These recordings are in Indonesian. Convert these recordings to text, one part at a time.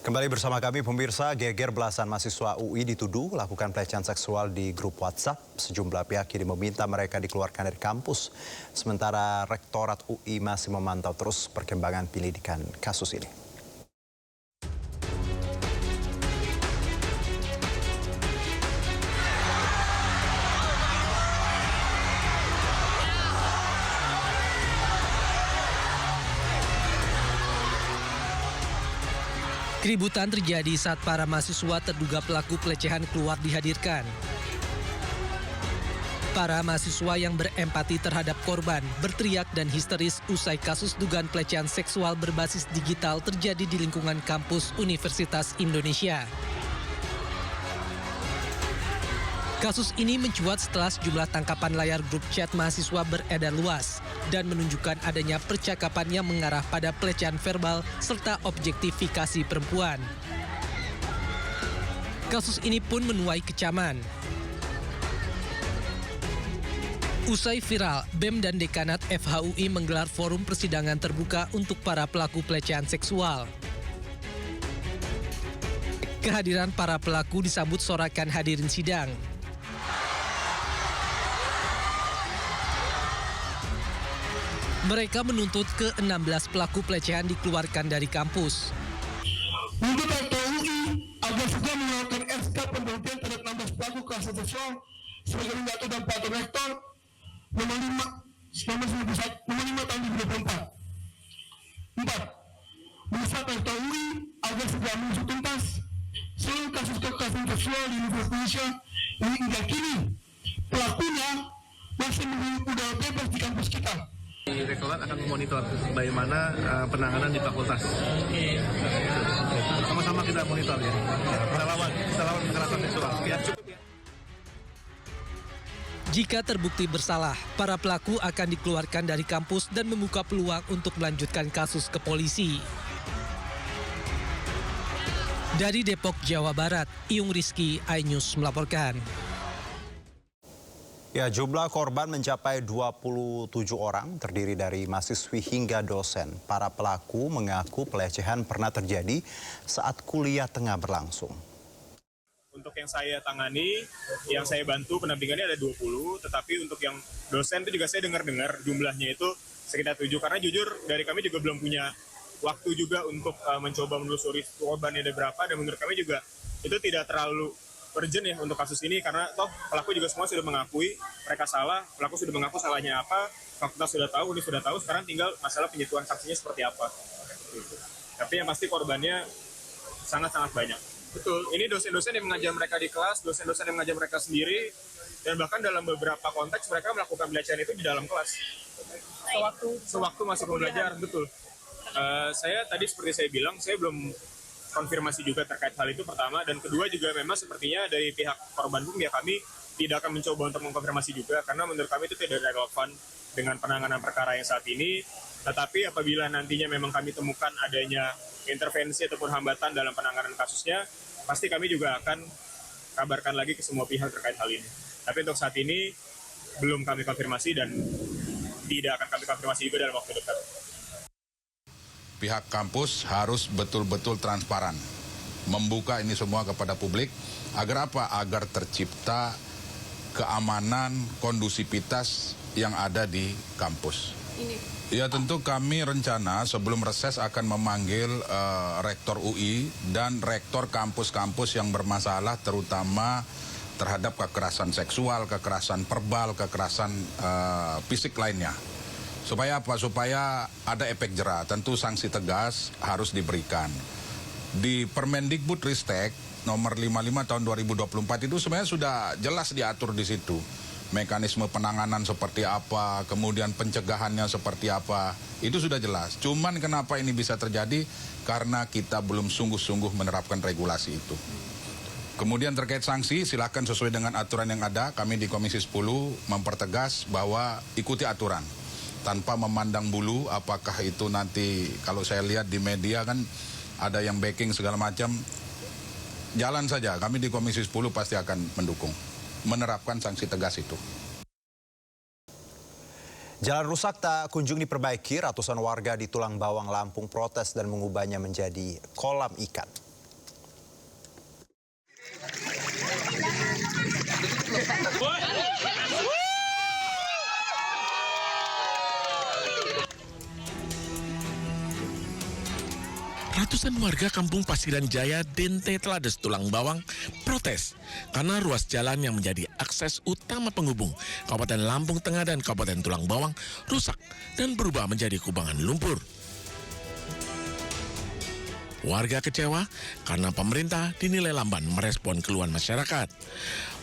Kembali bersama kami pemirsa, geger belasan mahasiswa UI dituduh lakukan pelecehan seksual di grup WhatsApp. Sejumlah pihak kini meminta mereka dikeluarkan dari kampus. Sementara Rektorat UI masih memantau terus perkembangan penyelidikan kasus ini. Keributan terjadi saat para mahasiswa terduga pelaku pelecehan keluar dihadirkan. Para mahasiswa yang berempati terhadap korban berteriak dan histeris usai kasus dugaan pelecehan seksual berbasis digital terjadi di lingkungan kampus Universitas Indonesia. Kasus ini mencuat setelah sejumlah tangkapan layar grup chat mahasiswa beredar luas dan menunjukkan adanya percakapan yang mengarah pada pelecehan verbal serta objektifikasi perempuan. Kasus ini pun menuai kecaman. Usai viral, BEM dan Dekanat FHUI menggelar forum persidangan terbuka untuk para pelaku pelecehan seksual. Kehadiran para pelaku disambut sorakan hadirin sidang. Mereka menuntut ke-16 pelaku pelecehan dikeluarkan dari kampus. Untuk FHUI agar segera mengeluarkan SK pemberhentian terhadap 16 pelaku kekerasan seksual sebagai mengatur dan Pak Rektor nomor 5 tahun 2024. 4. Mendesak FHUI agar segera mengusut tuntas seluruh kasus kekerasan seksual di Universitas Indonesia yang hingga kini pelakunya masih menunggu udara bebas di kampus kita. Rektorat akan memonitor bagaimana penanganan di fakultas. Sama-sama kita monitor ya. Kita lawan kekerasan seksual. Ya, cukup ya. Jika terbukti bersalah, para pelaku akan dikeluarkan dari kampus dan membuka peluang untuk melanjutkan kasus ke polisi. Dari Depok, Jawa Barat, Iyung Rizky, iNews melaporkan. Ya, jumlah korban mencapai 27 orang, terdiri dari mahasiswi hingga dosen. Para pelaku mengaku pelecehan pernah terjadi saat kuliah tengah berlangsung. Untuk yang saya tangani, yang saya bantu pendampingannya ada 20, tetapi untuk yang dosen itu juga saya dengar jumlahnya itu sekitar 7. Karena jujur dari kami juga belum punya waktu juga untuk mencoba menelusuri korbannya ada berapa, dan menurut kami juga itu tidak terlalu urgent ya untuk kasus ini, karena toh pelaku juga semua sudah mengakui mereka salah, pelaku sudah mengaku salahnya apa, fakultas sudah tahu, ini sudah tahu, sekarang tinggal masalah penyetuan saksinya seperti apa. Gitu. Tapi yang pasti korbannya sangat-sangat banyak. Betul, ini dosen-dosen yang mengajar mereka di kelas, dosen-dosen yang mengajar mereka sendiri, dan bahkan dalam beberapa konteks mereka melakukan pelecehan itu di dalam kelas. Sewaktu masih belajar, betul. Saya tadi seperti saya bilang, saya belum konfirmasi juga terkait hal itu pertama, dan kedua juga memang sepertinya dari pihak korban pun ya kami tidak akan mencoba untuk mengkonfirmasi juga, karena menurut kami itu tidak relevan dengan penanganan perkara yang saat ini. Tetapi apabila nantinya memang kami temukan adanya intervensi ataupun hambatan dalam penanganan kasusnya, pasti kami juga akan kabarkan lagi ke semua pihak terkait hal ini. Tapi untuk saat ini belum kami konfirmasi dan tidak akan kami konfirmasi juga dalam waktu dekat. Pihak kampus harus betul-betul transparan, membuka ini semua kepada publik, agar apa? Agar tercipta keamanan, kondusivitas yang ada di kampus. Ya, tentu kami rencana sebelum reses akan memanggil rektor UI dan rektor kampus-kampus yang bermasalah, terutama terhadap kekerasan seksual, kekerasan verbal, kekerasan fisik lainnya. Supaya apa? Supaya ada efek jera. Tentu sanksi tegas harus diberikan. Di Permendikbudristek nomor 55 tahun 2024 itu sebenarnya sudah jelas diatur di situ. Mekanisme penanganan seperti apa, kemudian pencegahannya seperti apa, itu sudah jelas. Cuman kenapa ini bisa terjadi? Karena kita belum sungguh-sungguh menerapkan regulasi itu. Kemudian terkait sanksi, silakan sesuai dengan aturan yang ada. Kami di Komisi 10 mempertegas bahwa ikuti aturan. Tanpa memandang bulu, apakah itu nanti, kalau saya lihat di media kan ada yang backing segala macam, jalan saja. Kami di Komisi 10 pasti akan mendukung, menerapkan sanksi tegas itu. Jalan rusak tak kunjung diperbaiki, ratusan warga di Tulang Bawang, Lampung protes dan mengubahnya menjadi kolam ikan. Ratusan warga kampung Pasiran Jaya, Dente Telades, Tulang Bawang protes karena ruas jalan yang menjadi akses utama penghubung Kabupaten Lampung Tengah dan Kabupaten Tulang Bawang rusak dan berubah menjadi kubangan lumpur. Warga kecewa karena pemerintah dinilai lamban merespon keluhan masyarakat.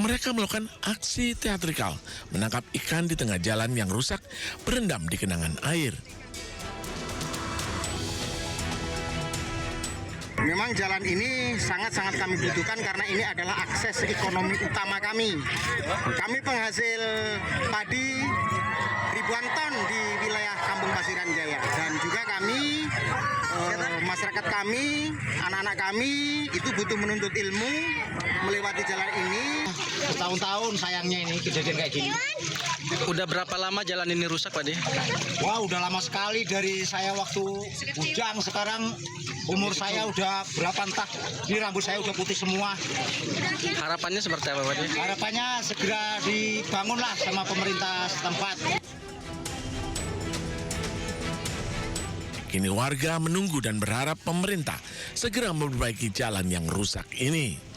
Mereka melakukan aksi teatrikal, menangkap ikan di tengah jalan yang rusak, berendam di genangan air. Memang jalan ini sangat-sangat kami butuhkan karena ini adalah akses ekonomi utama kami. Kami penghasil padi ribuan ton di wilayah Kampung Pasiran Jaya. Dan juga kami, masyarakat kami, anak-anak kami itu butuh menuntut ilmu melewati jalan ini. Tahun-tahun sayangnya ini kejadian kayak gini. Udah berapa lama jalan ini rusak, Pak De? Wah, udah lama sekali dari saya waktu bujang. Sekarang umur saya udah berapa entah. Ini rambut saya udah putih semua. Harapannya seperti apa, Pak De? Harapannya segera dibangunlah sama pemerintah setempat. Kini warga menunggu dan berharap pemerintah segera memperbaiki jalan yang rusak ini.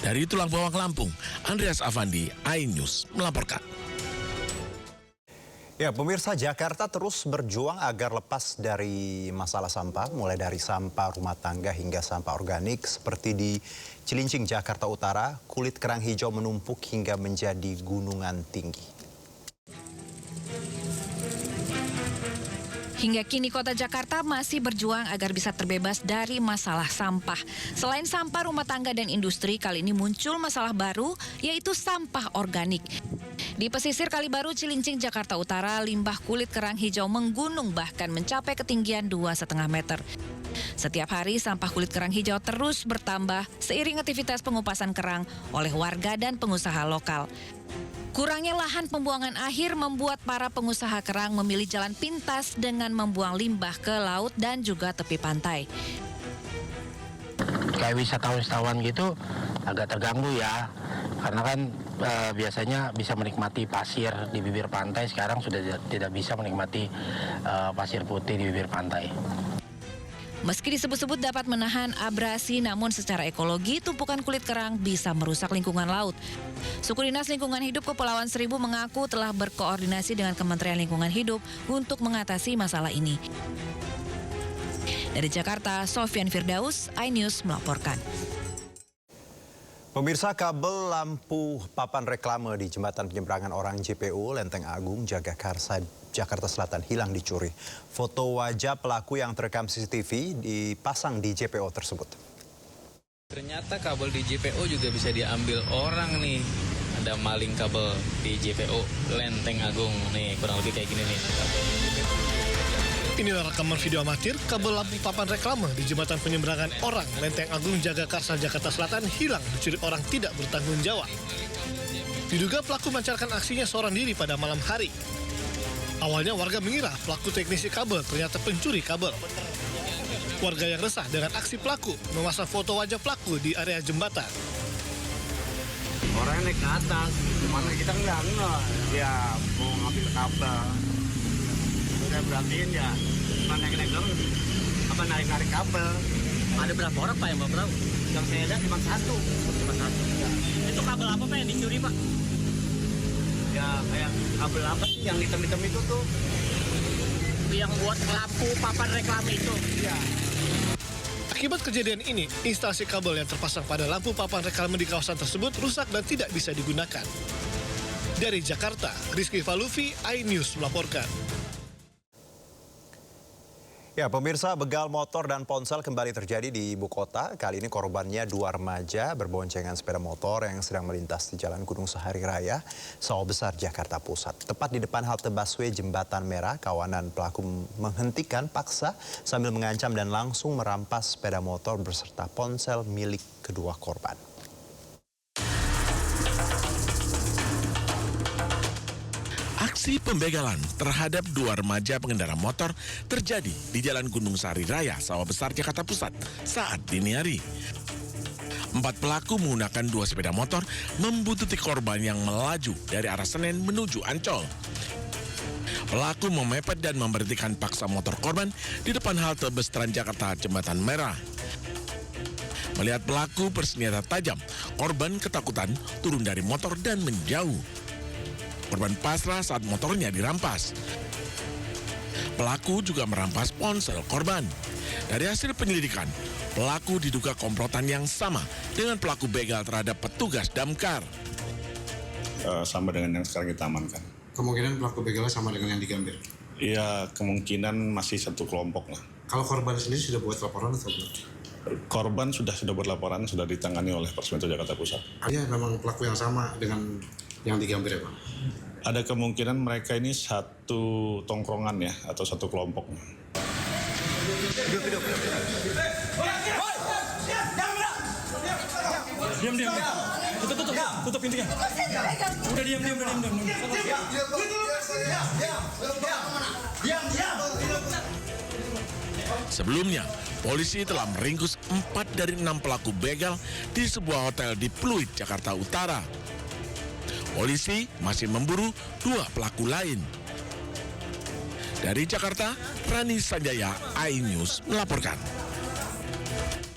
Dari Tulang Bawang Lampung, Andreas Avandi, iNews melaporkan. Ya, pemirsa, Jakarta terus berjuang agar lepas dari masalah sampah, mulai dari sampah rumah tangga hingga sampah organik seperti di Cilincing, Jakarta Utara, kulit kerang hijau menumpuk hingga menjadi gunungan tinggi. Hingga kini kota Jakarta masih berjuang agar bisa terbebas dari masalah sampah. Selain sampah rumah tangga dan industri, kali ini muncul masalah baru, yaitu sampah organik. Di pesisir Kalibaru, Cilincing, Jakarta Utara, limbah kulit kerang hijau menggunung bahkan mencapai ketinggian 2,5 meter. Setiap hari sampah kulit kerang hijau terus bertambah seiring aktivitas pengupasan kerang oleh warga dan pengusaha lokal. Kurangnya lahan pembuangan akhir membuat para pengusaha kerang memilih jalan pintas dengan membuang limbah ke laut dan juga tepi pantai. Kayak wisatawan gitu agak terganggu ya, karena kan biasanya bisa menikmati pasir di bibir pantai, sekarang sudah tidak bisa menikmati pasir putih di bibir pantai. Meski disebut-sebut dapat menahan abrasi, namun secara ekologi tumpukan kulit kerang bisa merusak lingkungan laut. Suku Dinas Lingkungan Hidup Kepulauan Seribu mengaku telah berkoordinasi dengan Kementerian Lingkungan Hidup untuk mengatasi masalah ini. Dari Jakarta, Sofyan Firdaus, iNews melaporkan. Pemirsa, kabel lampu papan reklame di jembatan penyeberangan orang JPO Lenteng Agung Jagakarsa Jakarta Selatan hilang dicuri. Foto wajah pelaku yang terekam CCTV dipasang di JPO tersebut. Ternyata kabel di JPO juga bisa diambil orang nih. Ada maling kabel di JPO Lenteng Agung. Nih, kurang lebih kayak gini nih. Inilah rekaman video amatir kabel lampu papan reklame di jembatan penyeberangan orang Lenteng Agung Jagakarsa Jakarta Selatan hilang dicuri orang tidak bertanggung jawab. Diduga pelaku melancarkan aksinya seorang diri pada malam hari. Awalnya warga mengira pelaku teknisi kabel ternyata pencuri kabel. Warga yang resah dengan aksi pelaku memasang foto wajah pelaku di area jembatan. Orangnya naik ke atas, mana kita nggak ya mau ngambil kabel. Udah berhatiin ya, cuma naik-naik dong, apa narik-narik kabel. Ada berapa orang, Pak, yang bawa perahu? Yang saya lihat cuma satu. Ya. Itu kabel apa, Pak, yang dicuri, Pak? Ya kayak kabel apa sih yang hitam-hitam itu tuh? Yang buat lampu papan reklame itu. Iya. Akibat kejadian ini, instalasi kabel yang terpasang pada lampu papan reklame di kawasan tersebut rusak dan tidak bisa digunakan. Dari Jakarta, Rizky Falufi, iNews melaporkan. Ya, pemirsa, begal motor dan ponsel kembali terjadi di ibu kota. Kali ini korbannya dua remaja berboncengan sepeda motor yang sedang melintas di Jalan Gunung Sahari Raya, Sawah Besar, Jakarta Pusat. Tepat di depan halte busway Jembatan Merah, kawanan pelaku menghentikan paksa sambil mengancam dan langsung merampas sepeda motor beserta ponsel milik kedua korban. Aksi pembegalan terhadap dua remaja pengendara motor terjadi di Jalan Gunung Sahari Raya, Sawah Besar, Jakarta Pusat saat dini hari. 4 4 pelaku menggunakan 2 sepeda motor membuntuti korban yang melaju dari arah Senen menuju Ancol. Pelaku memepet dan memberhentikan paksa motor korban di depan halte bus Transjakarta Jembatan Merah. Melihat pelaku bersenjata tajam, korban ketakutan turun dari motor dan menjauh. Korban pasrah saat motornya dirampas. Pelaku juga merampas ponsel korban. Dari hasil penyelidikan, pelaku diduga komplotan yang sama dengan pelaku begal terhadap petugas damkar. Sama dengan yang sekarang kita amankan. Kemungkinan pelaku begalnya sama dengan yang di Gambir? Iya, kemungkinan masih satu kelompok lah. Kalau korban sendiri sudah buat laporan atau belum? Korban sudah buat laporan, sudah ditangani oleh Polres Metro Jakarta Pusat. Iya, memang pelaku yang sama dengan yang di Gambir ya Pak? Ada kemungkinan mereka ini satu tongkrongan ya, atau satu kelompok. Diam. Tutup pintunya. Udah diam. Sebelumnya, polisi telah meringkus 4 dari 6 pelaku begal di sebuah hotel di Pluit, Jakarta Utara. Polisi masih memburu 2 pelaku lain. Dari Jakarta, Rani Sanjaya, iNews melaporkan.